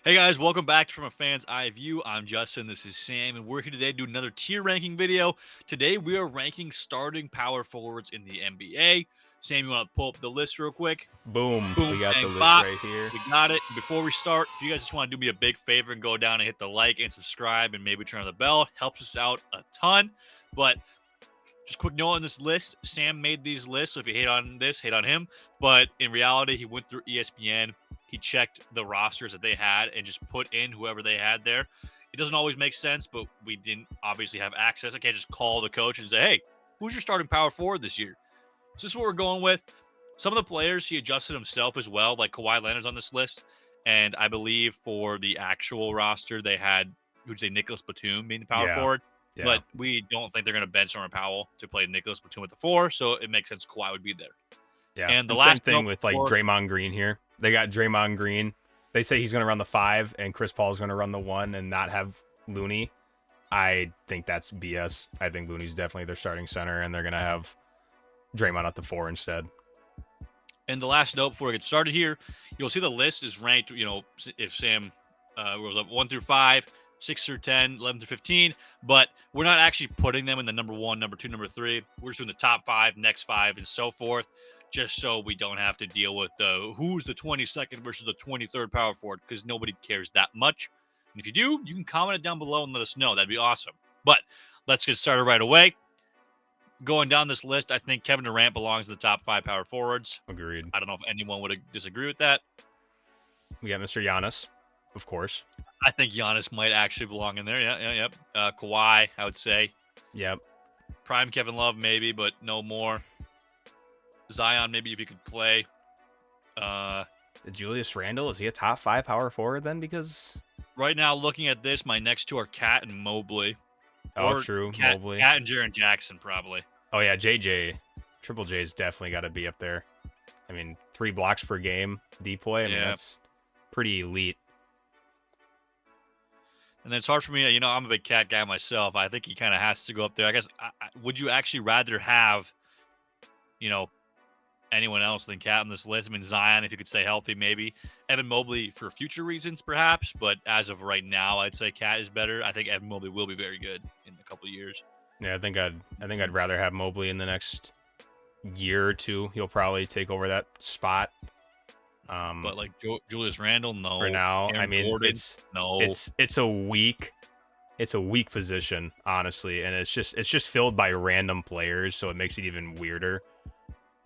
Hey guys, welcome back to From a Fan's Eye View. I'm Justin. This is Sam, and we're here today to do another tier ranking video. Today we are ranking starting power forwards in the NBA. Sam, you want to pull up the list real quick? Boom. Boom, We got the bang, list bop. right here. We got it. Before we start, if you guys just want to do me a big favor and go down and hit the like and subscribe and maybe turn on the bell, it helps us out a ton. But just quick note on this list, Sam made these lists, so if you hate on this, hate on him. But in reality, he went through ESPN, he checked the rosters that they had and just put in whoever they had there. It doesn't always make sense, but we didn't obviously have access. I can't just call the coach and say, hey, who's your starting power forward this year? So this is what we're going with. Some of the players he adjusted himself as well, like Kawhi Leonard's on this list. And I believe for the actual roster, they had, who'd say Nicholas Batum being the power forward. Yeah. But we don't think they're going to bench Norman Powell to play Nicholas Batum at the 4, so it makes sense Kawhi would be there. Yeah. And the same last thing note with like before- Draymond Green here. They got Draymond Green. They say he's going to run the 5 and Chris Paul's going to run the 1 and not have Looney. I think that's BS. I think Looney's definitely their starting center and they're going to have Draymond at the 4 instead. And the last note before we get started here, you'll see the list is ranked, if Sam goes up 1 through 5, 6 through 10, 11 through 15, but we're not actually putting them in the number 1, number 2, number 3. We're just doing the top 5, next 5, and so forth, just so we don't have to deal with who's the 22nd versus the 23rd power forward, because nobody cares that much. And if you do, you can comment it down below and let us know. That'd be awesome. But let's get started right away. Going down this list, I think Kevin Durant belongs in the top 5 power forwards. Agreed. I don't know if anyone would disagree with that. We got Mr. Giannis, of course. I think Giannis might actually belong in there. Yep. Kawhi, I would say. Yep. Prime Kevin Love, maybe, but no more. Zion, maybe if he could play. Julius Randle, is he a top 5 power forward then? Because right now, looking at this, my next 2 are Cat and Mobley. True. Mobley. Cat and Jaren Jackson, probably. Oh, yeah, JJ. Triple J's definitely got to be up there. I mean, 3 blocks per game, depoy. I mean, that's pretty elite. And then it's hard for me. I'm a big Cat guy myself. I think he kind of has to go up there. I guess, would you actually rather have, anyone else than Cat on this list? I mean, Zion, if you could stay healthy, maybe. Evan Mobley for future reasons, perhaps. But as of right now, I'd say Cat is better. I think Evan Mobley will be very good in a couple of years. Yeah, I think I'd rather have Mobley in the next year or two. He'll probably take over that spot. But like Julius Randle, no. For now, Aaron I mean, Gordon, no. It's a weak position, honestly, and it's just filled by random players, so it makes it even weirder.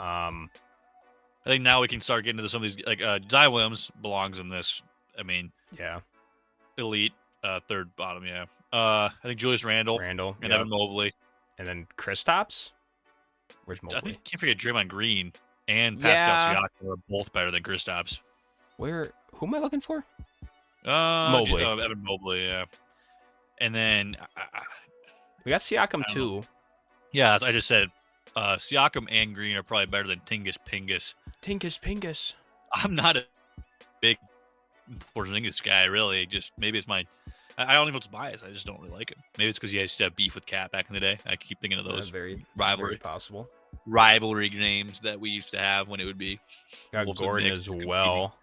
I think now we can start getting into some of these. Like Zion Williams belongs in this. I mean, yeah, elite, third bottom. Yeah. I think Julius Randle, and Evan Mobley, and then Kristaps. Where's Mobley? I think can't forget Draymond Green and Pascal Siakam are both better than Kristaps. Who am I looking for? Mobley. Evan Mobley, yeah. And then we got Siakam too. Yeah, as I just said, Siakam and Green are probably better than Tingus Pingus. Pingus. I'm not a big Porzingis guy, really. Just maybe it's my. I don't even know if it's bias. I just don't really like him. Maybe it's because he used to have beef with Cat back in the day. I keep thinking of those very rivalry games that we used to have when it would be. Got Gordon as well.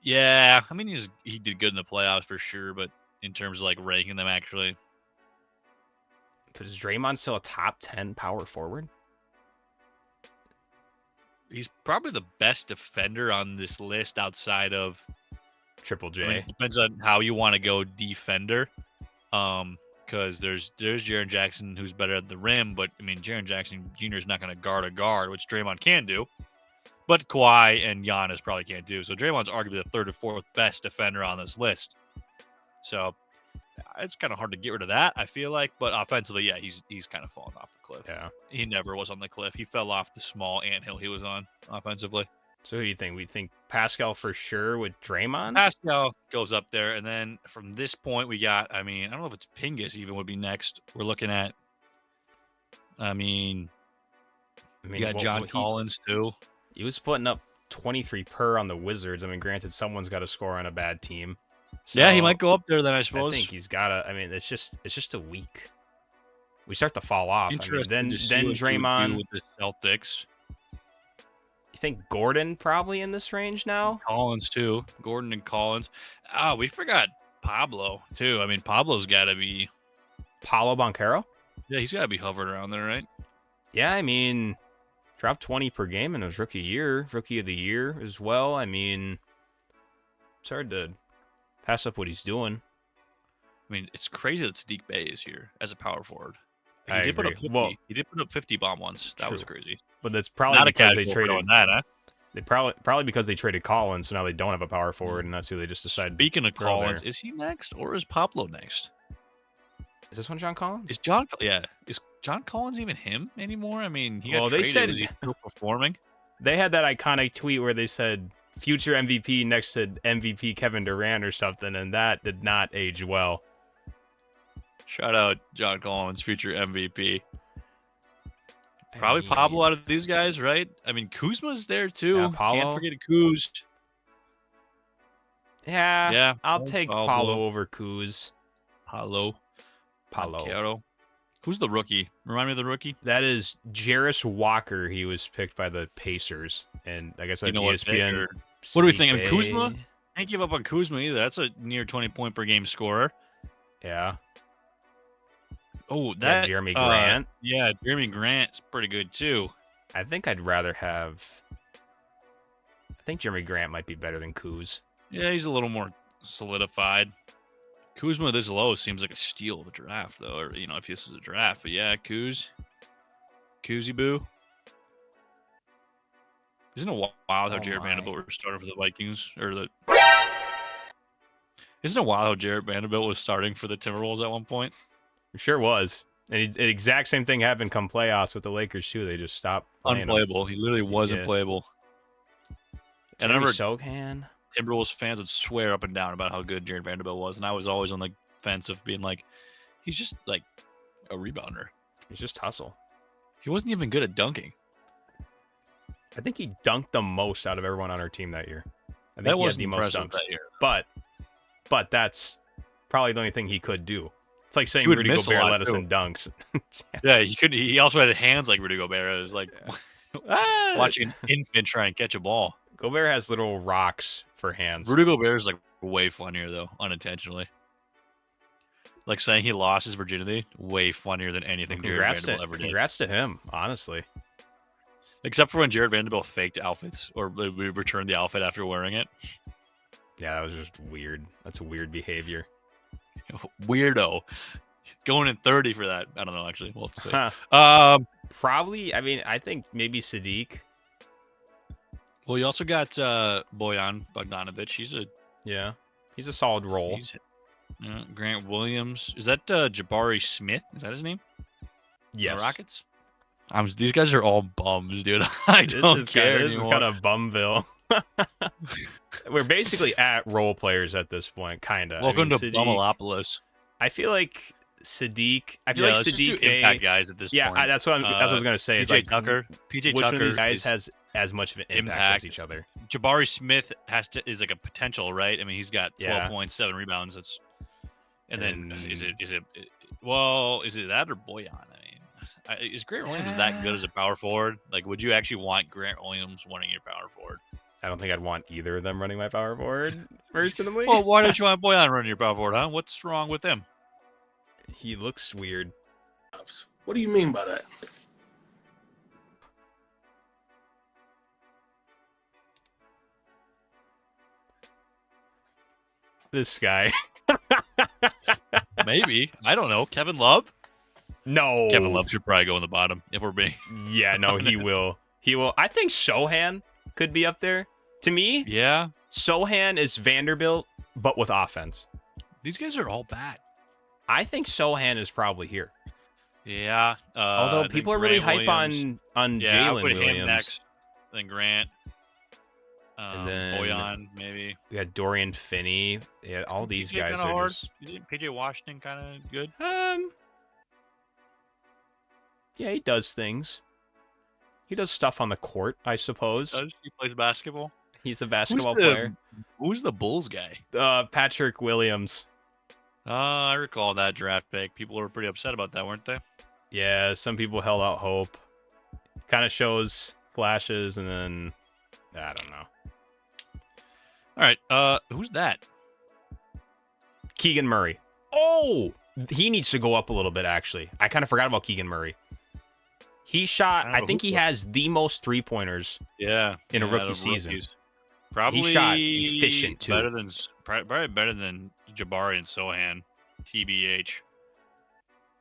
Yeah, I mean he did good in the playoffs for sure, but in terms of like ranking them, actually, is Draymond still a top 10 power forward? He's probably the best defender on this list outside of Triple J. I mean, it depends on how you want to go defender. Because there's Jaren Jackson who's better at the rim, but I mean Jaren Jackson Jr. is not going to guard a guard, which Draymond can do. But Kawhi and Giannis probably can't do. So Draymond's arguably the 3rd or 4th best defender on this list. So it's kind of hard to get rid of that, I feel like. But offensively, yeah, he's kind of fallen off the cliff. Yeah. He never was on the cliff. He fell off the small anthill he was on offensively. So who do you think? We think Pascal for sure with Draymond? Pascal goes up there. And then from this point, we got, I don't know if it's Pingus even would be next. We're looking at, we got John Collins too. He was putting up 23 per on the Wizards. I mean, granted, someone's got to score on a bad team. So yeah, he might go up there then, I suppose. I think he's got to. I mean, it's just a week. We start to fall off. Interesting then Draymond with the Celtics. think Gordon probably in this range now. Collins too. Gordon and Collins. We forgot Pablo too. I mean, Pablo's got to be. Paulo Banchero? Yeah, he's got to be hovering around there, right? Yeah, I mean, dropped 20 per game in his rookie of the year as well. I mean, it's hard to pass up what he's doing. I mean, it's crazy that Sadiq Bey is here as a power forward. He I did put up agree. 50. Well, he did put up 50 bomb once. That was true. crazy. But that's probably Not a because they casual traded throwing that, huh? They probably because they traded Collins, so now they don't have a power forward, and that's who they just decided. Speaking of throw Collins, there. is he next or is Pablo next? Is this one John Collins? Is John Collins even him anymore? I mean, he got Well, they traded. said- Was he still performing? They had that iconic tweet where they said future MVP next to MVP Kevin Durant or something, and that did not age well. Shout out John Collins, future MVP. Probably Pablo out of these guys, right? I mean, Kuzma's there too. Yeah, Can't Paulo. forget Kuz. Yeah, Yeah, I'll take Pablo. Paulo over Kuz. Paulo. Paulo. Banchero. Who's the rookie? Remind me of the rookie. That is Jarris Walker. He was picked by the Pacers, and I guess You on know what? ESPN. What do we Sadiq think? I mean, Bey. Kuzma? Can't give up on Kuzma either. That's a near 20 point per game scorer. Yeah. Oh, Yeah, that Jeremy Grant. Yeah, Jeremy Grant's pretty good too. I think I'd rather have. I think Jeremy Grant might be better than Kuz. Yeah, he's a little more solidified. Kuzma this low seems like a steal of a draft, though. Or if this is a draft, but yeah, Kuzi Boo. Isn't it wild how Oh Jared my. Vanderbilt was starting for the Vikings? Isn't it wild how Jared Vanderbilt was starting for the Timberwolves at one point? It sure was. And the exact same thing happened come playoffs with the Lakers too. They just stopped playing him. Unplayable. He literally was Yeah. unplayable. And I Jeremy remember Sochan. Timberwolves fans would swear up and down about how good Jared Vanderbilt was, and I was always on the fence of being like, he's just like a rebounder. He's just hustle. He wasn't even good at dunking. I think he dunked the most out of everyone on our team that year. I think That he had was the most impressive dunks. that year. But that's probably the only thing he could do. It's like saying He would Rudy miss a Gobert lot, led us too. in dunks. Yeah, he could. He also had hands like Rudy Gobert. It was like Ah, watching an infant try and catch a ball. Gobert has little rocks for hands. Rudy Gobert is like way funnier though, unintentionally. Like saying he lost his virginity, way funnier than anything Jared Vanderbilt ever did. Congrats to him, honestly. Except for when Jared Vanderbilt faked outfits or we returned the outfit after wearing it. Yeah, that was just weird. That's weird behavior. Weirdo. Going in 30 for that. I don't know, actually. We'll see. Huh. Probably, I mean, I think maybe Sadiq. Well, you also got Bojan Bogdanovic. He's a solid role. Grant Williams. Is that Jabari Smith? Is that his name? Yes. The Rockets? These guys are all bums, dude. I don't care This is anymore. kind of Bumville. We're basically at role players at this point, kind of. Welcome to Sadiq- Bumalopolis. I feel like Sadiq. I feel Yeah, like let's just do Sadiq Bey. impact guys at this Yeah, point. that's what I was gonna say. It's PJ like Tucker. PJ which Tucker one of these guys is- has as much of an impact as each other? Jabari Smith is like a potential, right? I mean, he's got 12 Yeah. points, 7 rebounds. And then And- is it that or Bojan? I mean, is Grant Williams that good as a power forward? Like, would you actually want Grant Williams running your power forward? I don't think I'd want either of them running my power forward personally. Well, why don't you want Bojan running your power forward, huh? What's wrong with him? He looks weird. What do you mean by that? This guy. Maybe. I don't know. Kevin Love? No. Kevin Love should probably go in the bottom if we're being. Yeah, no, he will. He will. I think Sohan could be up there. To me, Yeah. Sohan is Vanderbilt, but with offense. These guys are all bad. I think Sohan is probably here. Yeah. Although then people are really Grant hype Williams. on Yeah, I'll Jalen put him Williams. next. Then Grant. And then- Bojan, maybe. We had Dorian Finney. Yeah, all these PJ guys kinda are hard. just. You think PJ Washington kind of good? Yeah, he does things. He does stuff on the court, I suppose. Does he plays basketball? He's a basketball Who's player. Who's the Bulls guy? Patrick Williams. I recall that draft pick. People were pretty upset about that, weren't they? Yeah, some people held out hope. Kind of shows flashes and then I don't know. All right. Who's that? Keegan Murray. Oh, he needs to go up a little bit, actually. I kind of forgot about Keegan Murray. He shot, I think he has the most three-pointers in a rookie season. Probably he shot efficient, too. Probably better than Jabari and Sohan, TBH.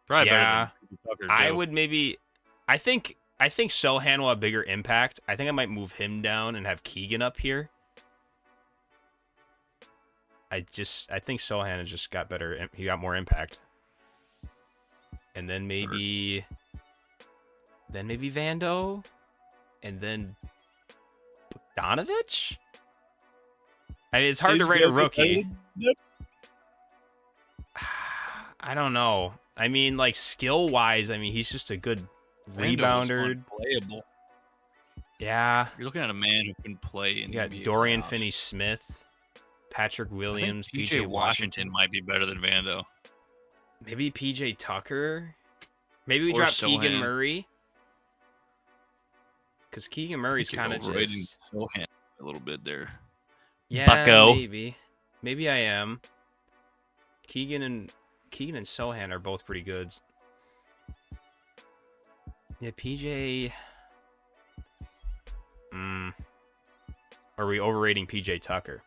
Probably better than Tucker, too. I would maybe, I think Sohan will have bigger impact. I think I might move him down and have Keegan up here. I think Sohan has just got better. He got more impact. And then maybe Vando, and then Bogdanovich. I mean, it's hard to rate a rookie. I don't know. I mean, like skill wise, I mean, he's just a good rebounder. Playable. Yeah. You're looking at a man who can play in you got NBA Dorian playoffs. Finney-Smith, Patrick Williams, PJ Washington might be better than Vando. Maybe PJ Tucker. Just Or drop Sohan. Keegan Murray. Because Keegan Murray's kind of just Sohan a little bit there. Yeah, Bucko. Maybe I am. Keegan and Sohan are both pretty good. Yeah, PJ. Are we overrating PJ Tucker?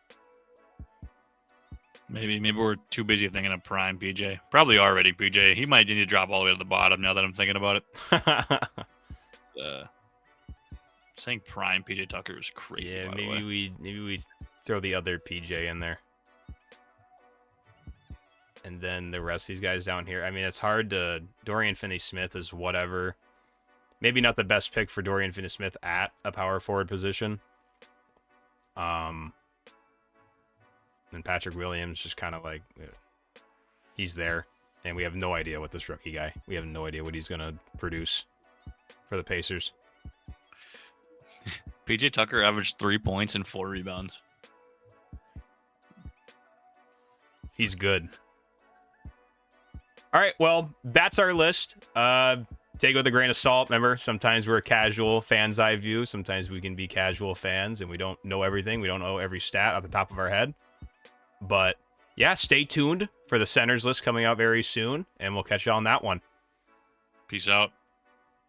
Maybe we're too busy thinking of prime PJ. Probably already PJ. He might need to drop all the way to the bottom now that I'm thinking about it. Saying prime PJ Tucker is crazy. Yeah, by the way. maybe we throw the other PJ in there. And then the rest of these guys down here. I mean, it's hard to... Dorian Finney-Smith is whatever. Maybe not the best pick for Dorian Finney-Smith at a power forward position. And Patrick Williams just kind of like... he's there. And we have no idea what this rookie guy... We have no idea what he's going to produce for the Pacers. PJ Tucker averaged 3 points and 4 rebounds. He's good. All right, well, that's our list. Take it with a grain of salt. Remember, sometimes we're a casual fan's eye view. Sometimes we can be casual fans, and we don't know everything. We don't know every stat off the top of our head. But, yeah, stay tuned for the centers list coming out very soon, and we'll catch you on that one. Peace out.